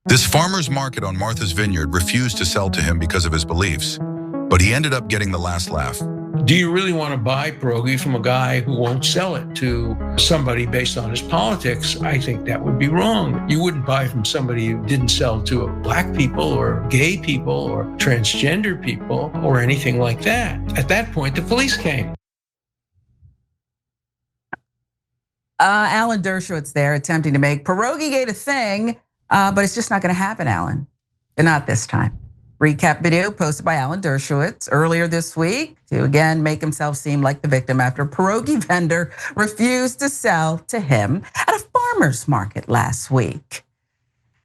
This farmer's market on Martha's Vineyard refused to sell to him because of his beliefs, but he ended up getting the last laugh. Do you really want to buy pierogi from a guy who won't sell it to somebody based on his politics? I think that would be wrong. You wouldn't buy from somebody who didn't sell to black people or gay people or transgender people or anything like that. At that point, the police came. Alan Dershowitz there attempting to make Pierogi-Gate a thing, but it's just not going to happen, Alan. And not this time. Recap video posted by Alan Dershowitz earlier this week to again make himself seem like the victim after a pierogi vendor refused to sell to him at a farmer's market last week.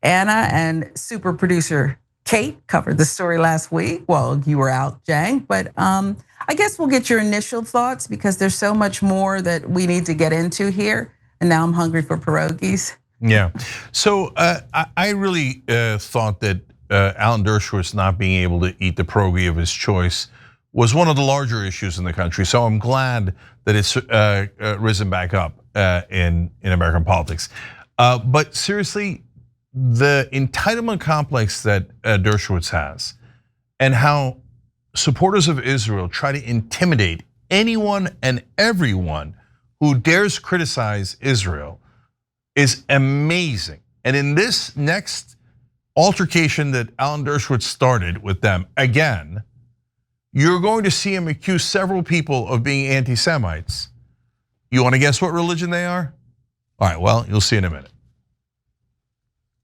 Anna and super producer Kate covered the story last week while you were out, Cenk. But I guess we'll get your initial thoughts because there's so much more that we need to get into here. And now I'm hungry for pierogies. Yeah, so I really thought that Alan Dershowitz not being able to eat the pierogi of his choice was one of the larger issues in the country. So I'm glad that it's risen back up in American politics. But seriously, the entitlement complex that Dershowitz has and how supporters of Israel try to intimidate anyone and everyone who dares criticize Israel is amazing. And in this next altercation that Alan Dershowitz started with them again, you're going to see him accuse several people of being anti-Semites. You want to guess what religion they are? All right, well, you'll see in a minute.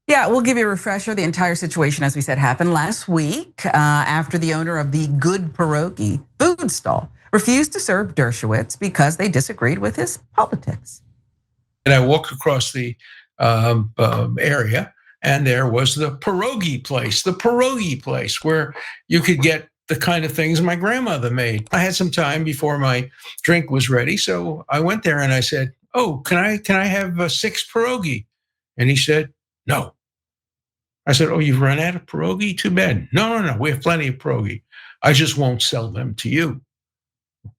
Yeah, we'll give you a refresher. The entire situation, as we said, happened last week after the owner of the Good Pierogi food stall refused to serve Dershowitz because they disagreed with his politics. And I walked across the area, and there was the pierogi place where you could get the kind of things my grandmother made. I had some time before my drink was ready, so I went there and I said, "Oh, can I have 6 pierogi?" And he said, "No." I said, "Oh, you've run out of pierogi? Too bad." No, we have plenty of pierogi. I just won't sell them to you."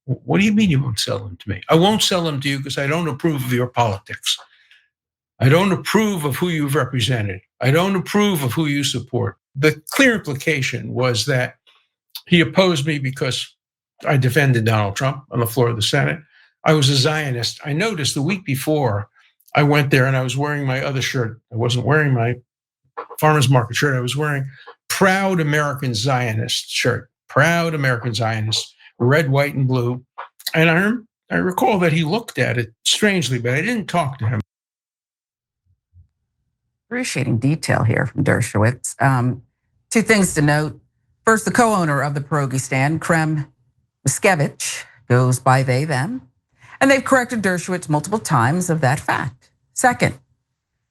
"What do you mean you won't sell them to me?" "I won't sell them to you because I don't approve of your politics. I don't approve of who you've represented. I don't approve of who you support." The clear implication was that he opposed me because I defended Donald Trump on the floor of the Senate. I was a Zionist. I noticed the week before I went there and I was wearing my other shirt. I wasn't wearing my farmer's market shirt. I was wearing Proud American Zionist shirt. Proud American Zionist, red, white, and blue. And I recall that he looked at it strangely, but I didn't talk to him. Appreciating detail here from Dershowitz. 2 things to note. First, the co-owner of the pierogi stand, Krem Miskevich, goes by they, them. And they've corrected Dershowitz multiple times of that fact. Second,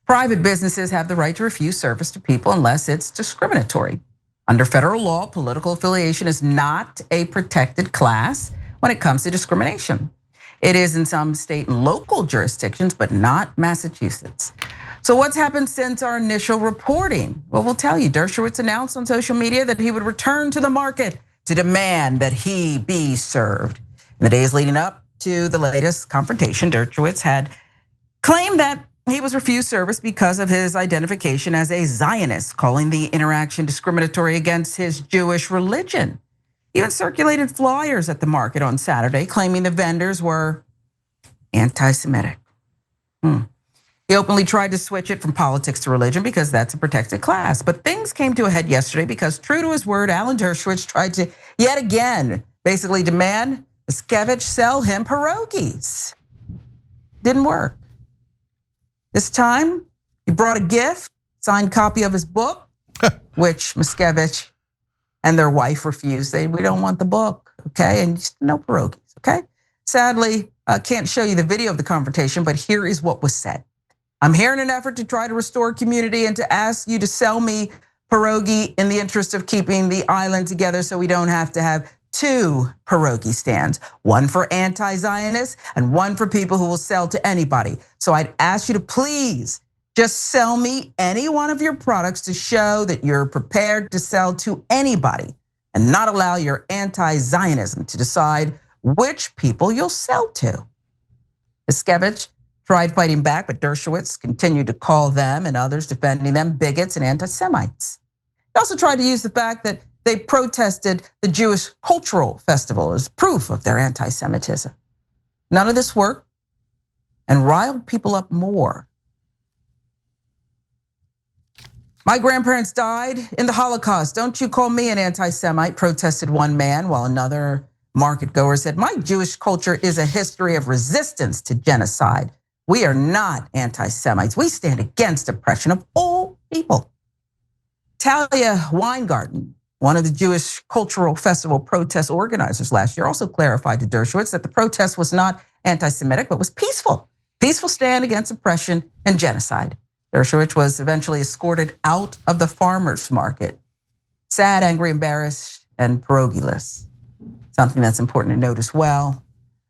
private businesses have the right to refuse service to people unless it's discriminatory. Under federal law, political affiliation is not a protected class when it comes to discrimination. It is in some state and local jurisdictions, but not Massachusetts. So what's happened since our initial reporting? Well, we'll tell you, Dershowitz announced on social media that he would return to the market to demand that he be served. In the days leading up to the latest confrontation, Dershowitz had claimed that he was refused service because of his identification as a Zionist, calling the interaction discriminatory against his Jewish religion. He even circulated flyers at the market on Saturday, claiming the vendors were anti-Semitic. He openly tried to switch it from politics to religion because that's a protected class. But things came to a head yesterday because, true to his word, Alan Dershowitz tried to yet again basically demand Miskevich sell him pierogies. Didn't work. This time, he brought a gift, signed copy of his book, which Miskevich and their wife refused. We don't want the book, okay? And no pierogies, okay? Sadly, I can't show you the video of the confrontation, but here is what was said. "I'm here in an effort to try to restore community and to ask you to sell me pierogi in the interest of keeping the island together so we don't have to have 2 pierogi stands, one for anti-Zionists and one for people who will sell to anybody. So I'd ask you to please just sell me any one of your products to show that you're prepared to sell to anybody and not allow your anti-Zionism to decide which people you'll sell to." Miskevich tried fighting back, but Dershowitz continued to call them and others defending them bigots and anti-Semites. He also tried to use the fact that they protested the Jewish cultural festival as proof of their anti-Semitism. None of this worked and riled people up more. My grandparents died in the Holocaust. Don't you call me an anti-Semite, protested one man, while another market goer said, my Jewish culture is a history of resistance to genocide. We are not anti-Semites. We stand against oppression of all people. Talia Weingarten, one of the Jewish Cultural Festival protest organizers last year, also clarified to Dershowitz that the protest was not anti-Semitic, but was peaceful. Peaceful stand against oppression and genocide. Dershowitz was eventually escorted out of the farmers market. Sad, angry, embarrassed, and pierogi-less. Something that's important to note as well.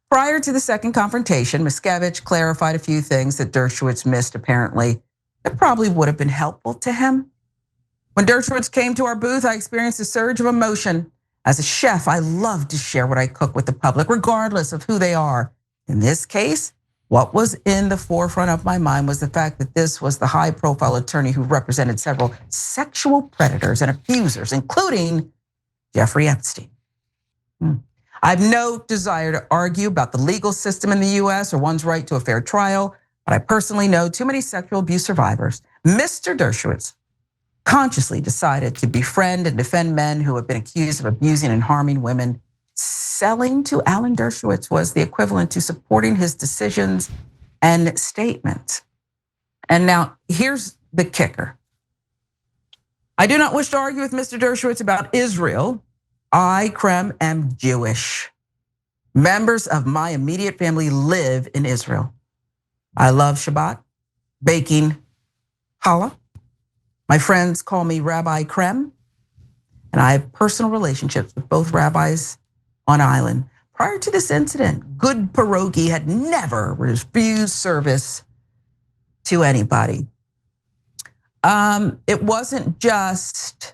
Prior to the second confrontation, Miscavige clarified a few things that Dershowitz missed apparently that probably would have been helpful to him. When Dershowitz came to our booth, I experienced a surge of emotion. As a chef, I love to share what I cook with the public, regardless of who they are. In this case, what was in the forefront of my mind was the fact that this was the high-profile attorney who represented several sexual predators and abusers, including Jeffrey Epstein. I have no desire to argue about the legal system in the US or one's right to a fair trial, but I personally know too many sexual abuse survivors. Mr. Dershowitz consciously decided to befriend and defend men who have been accused of abusing and harming women. Selling to Alan Dershowitz was the equivalent to supporting his decisions and statements. And now here's the kicker. I do not wish to argue with Mr. Dershowitz about Israel. I, Krem, am Jewish. Members of my immediate family live in Israel. I love Shabbat, baking challah. My friends call me Rabbi Krem, and I have personal relationships with both rabbis on island. Prior to this incident, good pierogi had never refused service to anybody. It wasn't just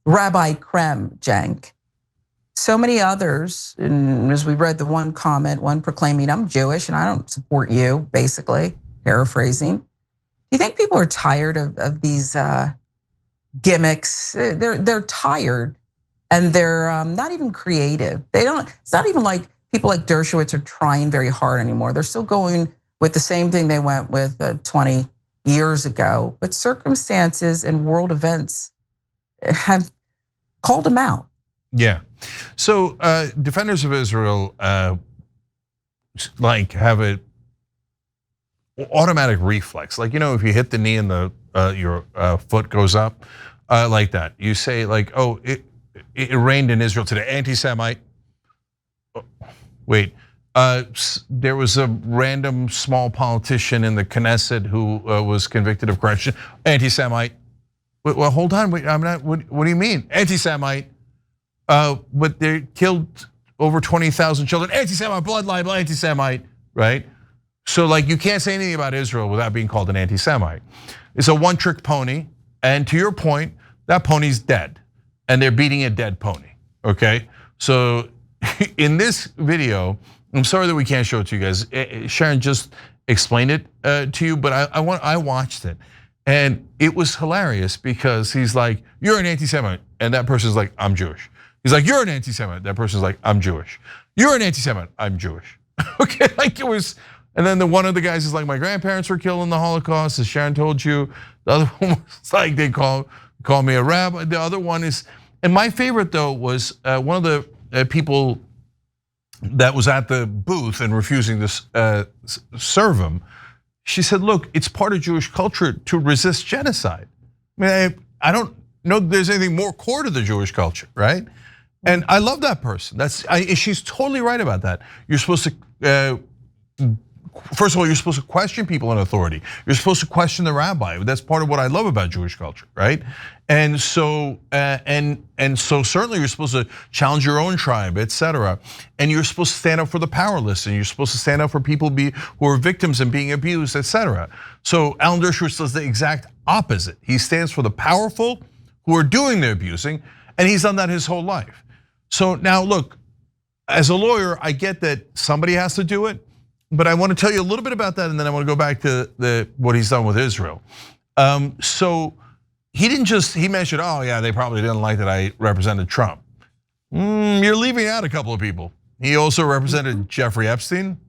Rabbi Krem, Cenk. So many others, and as we read the one comment, one proclaiming, I'm Jewish and I don't support you, basically, paraphrasing. Do you think people are tired of these gimmicks? They're tired and they're not even creative. It's not even like people like Dershowitz are trying very hard anymore. They're still going with the same thing they went with 20 years ago, but circumstances and world events have called them out. Yeah. So defenders of Israel like have an automatic reflex. Like, if you hit the knee and your foot goes up like that. You say like, oh, it rained in Israel today. Anti-Semite. Wait, there was a random small politician in the Knesset who was convicted of corruption. Anti-Semite. Well, hold on. Wait, I'm not. What do you mean, anti-Semite? But they killed over 20,000 children. Anti-Semite, blood libel, anti-Semite, right? So like you can't say anything about Israel without being called an anti-Semite. It's a one-trick pony, and to your point, that pony's dead, and they're beating a dead pony. Okay, so in this video, I'm sorry that we can't show it to you guys. Sharon just explained it to you, but I watched it. And it was hilarious because he's like, you're an anti-Semite. And that person's like, I'm Jewish. He's like, you're an anti-Semite. That person's like, I'm Jewish. You're an anti-Semite. I'm Jewish. Okay, like it was. And then one of the guys is like, my grandparents were killed in the Holocaust, as Sharon told you. The other one was like, they call me a rabbi. The other one is, and my favorite though was one of the people that was at the booth and refusing to serve him. She said, look, it's part of Jewish culture to resist genocide. I mean, I don't know that there's anything more core to the Jewish culture, right? And I love that person. She's totally right about that. You're supposed to, first of all, you're supposed to question people in authority. You're supposed to question the rabbi. That's part of what I love about Jewish culture, right? And so, so certainly you're supposed to challenge your own tribe, etc. And you're supposed to stand up for the powerless, and you're supposed to stand up for people who are victims and being abused, etc. So Alan Dershowitz does the exact opposite. He stands for the powerful who are doing the abusing, and he's done that his whole life. So now look, as a lawyer, I get that somebody has to do it. But I want to tell you a little bit about that, and then I want to go back to what he's done with Israel. So he didn't just, he mentioned, oh yeah, they probably didn't like that I represented Trump. You're leaving out a couple of people. He also represented Jeffrey Epstein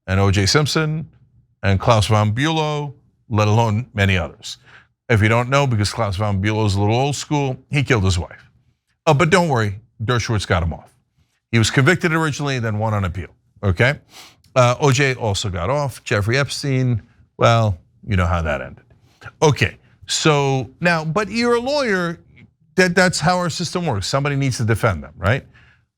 and O.J. Simpson and Klaus von Bülow, let alone many others. If you don't know, because Klaus von Bülow is a little old school, he killed his wife. But don't worry, Dershowitz got him off. He was convicted originally, then won on appeal, okay? OJ also got off. Jeffrey Epstein, well, you know how that ended. Okay, so now, but you're a lawyer, that's how our system works. Somebody needs to defend them, right?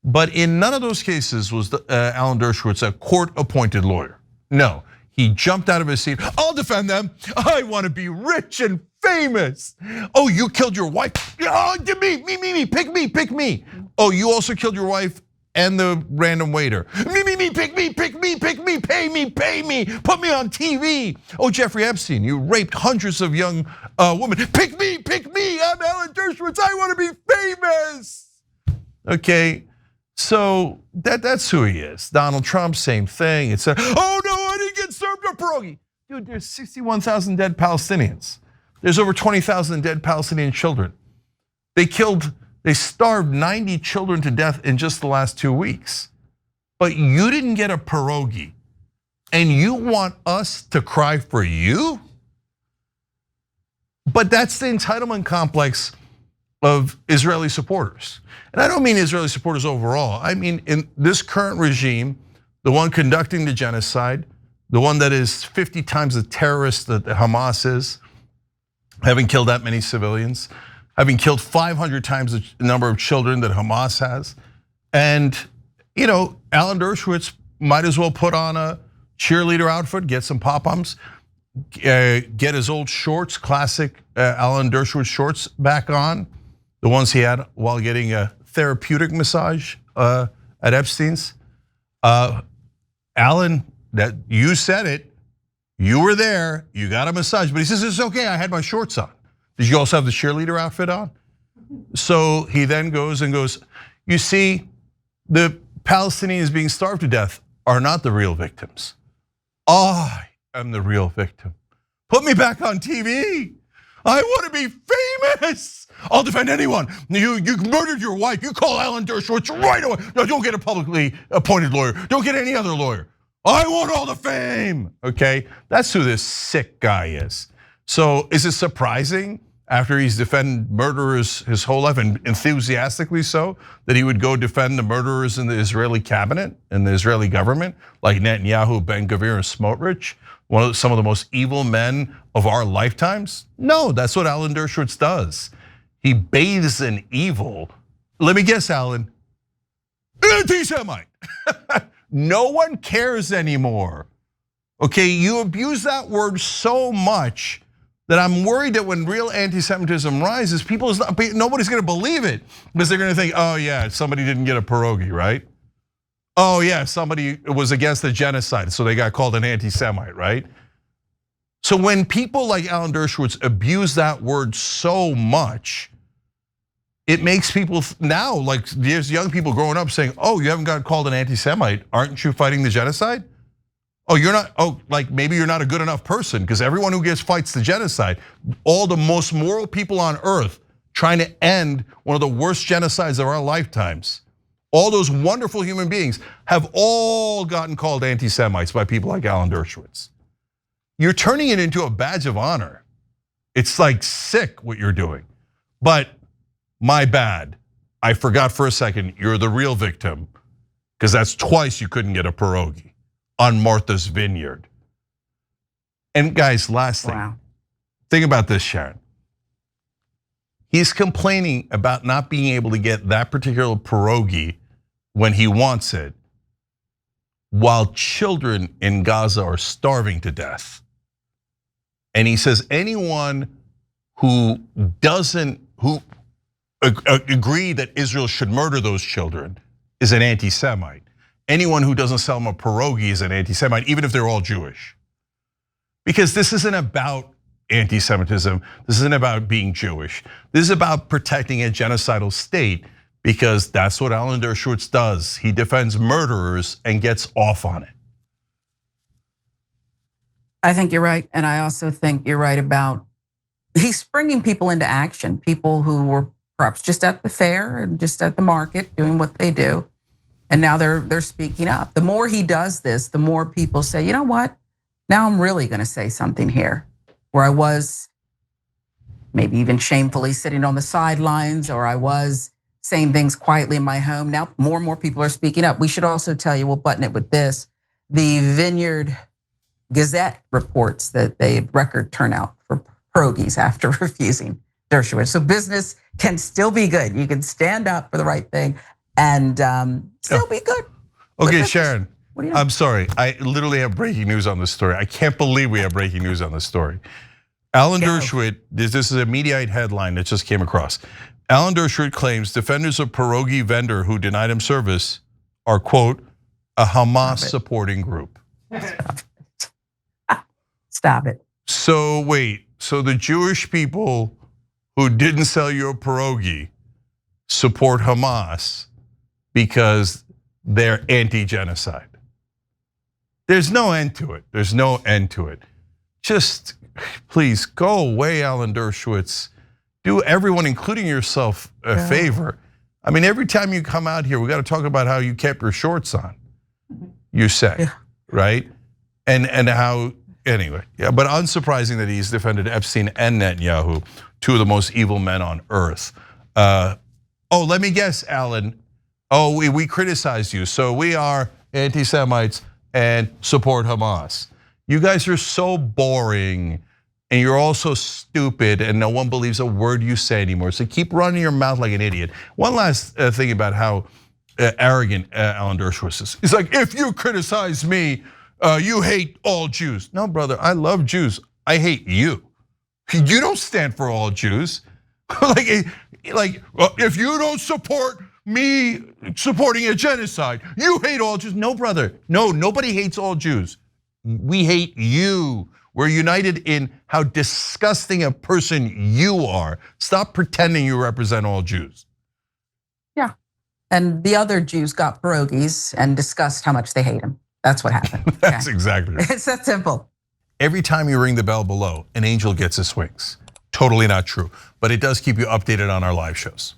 But in none of those cases was Alan Dershowitz a court-appointed lawyer. No, he jumped out of his seat. I'll defend them. I want to be rich and famous. Oh, you killed your wife. Oh, me, pick me. Oh, you also killed your wife and the random waiter. Me, pick me, pay me, put me on TV. Oh, Jeffrey Epstein, you raped hundreds of young women. Pick me, I'm Alan Dershowitz, I want to be famous. Okay, so that's who he is. Donald Trump, same thing. It's oh no, I didn't get served a pierogi. Dude, there's 61,000 dead Palestinians. There's over 20,000 dead Palestinian children. They starved 90 children to death in just the last 2 weeks. But you didn't get a pierogi, and you want us to cry for you? But that's the entitlement complex of Israeli supporters. And I don't mean Israeli supporters overall. I mean in this current regime, the one conducting the genocide, the one that is 50 times the terrorist that Hamas is, having killed that many civilians, having killed 500 times the number of children that Hamas has. And Alan Dershowitz might as well put on a cheerleader outfit, get some pom-poms, get his old shorts, classic Alan Dershowitz shorts back on, the ones he had while getting a therapeutic massage at Epstein's. Alan, that you said it, you were there, you got a massage, but he says, it's okay, I had my shorts on. Did you also have the cheerleader outfit on? So he then goes, you see, the Palestinians being starved to death are not the real victims. I am the real victim. Put me back on TV. I want to be famous. I'll defend anyone. You murdered your wife. You call Alan Dershowitz right away. No, don't get a publicly appointed lawyer. Don't get any other lawyer. I want all the fame. Okay, that's who this sick guy is. So is it surprising after he's defended murderers his whole life, and enthusiastically so, that he would go defend the murderers in the Israeli cabinet and the Israeli government, like Netanyahu, Ben-Gvir, and Smotrich, some of the most evil men of our lifetimes? No, that's what Alan Dershowitz does. He bathes in evil. Let me guess, Alan, anti-Semite. No one cares anymore. Okay, you abuse that word so much that I'm worried that when real anti-Semitism rises, nobody's gonna believe it, because they're gonna think, oh yeah, somebody didn't get a pierogi, right? Oh yeah, somebody was against the genocide, so they got called an anti-Semite, right? So when people like Alan Dershowitz abuse that word so much, it makes people now, like there's young people growing up saying, oh, you haven't got called an anti-Semite, aren't you fighting the genocide? Oh, you're not, like maybe you're not a good enough person, because everyone who fights the genocide, all the most moral people on earth trying to end one of the worst genocides of our lifetimes, all those wonderful human beings have all gotten called anti-Semites by people like Alan Dershowitz. You're turning it into a badge of honor. It's like sick what you're doing. But my bad, I forgot for a second, you're the real victim, because that's twice you couldn't get a pierogi on Martha's Vineyard. And guys, last thing, think about this, Sharon. He's complaining about not being able to get that particular pierogi when he wants it, while children in Gaza are starving to death. And he says anyone who doesn't, agree that Israel should murder those children is an anti-Semite. Anyone who doesn't sell them a pierogi is an anti-Semite, even if they're all Jewish. Because this isn't about anti-Semitism, this isn't about being Jewish. This is about protecting a genocidal state, because that's what Alan Dershowitz does. He defends murderers and gets off on it. I think you're right. And I also think you're right about he's bringing people into action, people who were perhaps just at the fair and just at the market doing what they do. And now they're speaking up. The more he does this, the more people say, you know what? Now I'm really going to say something here, where I was maybe even shamefully sitting on the sidelines, or I was saying things quietly in my home. Now more and more people are speaking up. We should also tell you, we'll button it with this. The Vineyard Gazette reports that they had record turnout for pierogies after refusing Dershowitz. So business can still be good. You can stand up for the right thing and still be good. Okay, Sharon, What do you I'm sorry. I literally have breaking news on this story. I can't believe we have breaking news on this story. Alan Dershowitz, this is a Mediaite headline that just came across. Alan Dershowitz claims defenders of pierogi vendor who denied him service are, quote, a Hamas supporting group. Stop it. So wait, so the Jewish people who didn't sell you a pierogi support Hamas because they're anti-genocide. There's no end to it. There's no end to it. Just please go away, Alan Dershowitz. Do everyone, including yourself, a favor. I mean, every time you come out here, we got to talk about how you kept your shorts on. You say, right? And how, anyway, yeah, but unsurprising that he's defended Epstein and Netanyahu, two of the most evil men on earth. Let me guess, Alan. We criticized you, so we are anti-Semites and support Hamas. You guys are so boring, and you're all so stupid, and no one believes a word you say anymore. So keep running your mouth like an idiot. One last thing about how arrogant Alan Dershowitz is. He's like, if you criticize me, you hate all Jews. No, brother, I love Jews. I hate you. You don't stand for all Jews. like, if you don't support me supporting a genocide, you hate all Jews. No, brother, no, nobody hates all Jews. We hate you. We're united in how disgusting a person you are. Stop pretending you represent all Jews. Yeah, and the other Jews got pierogies and discussed how much they hate him. That's what happened. That's exactly right. It's that simple. Every time you ring the bell below, an angel gets his wings. Totally not true, but it does keep you updated on our live shows.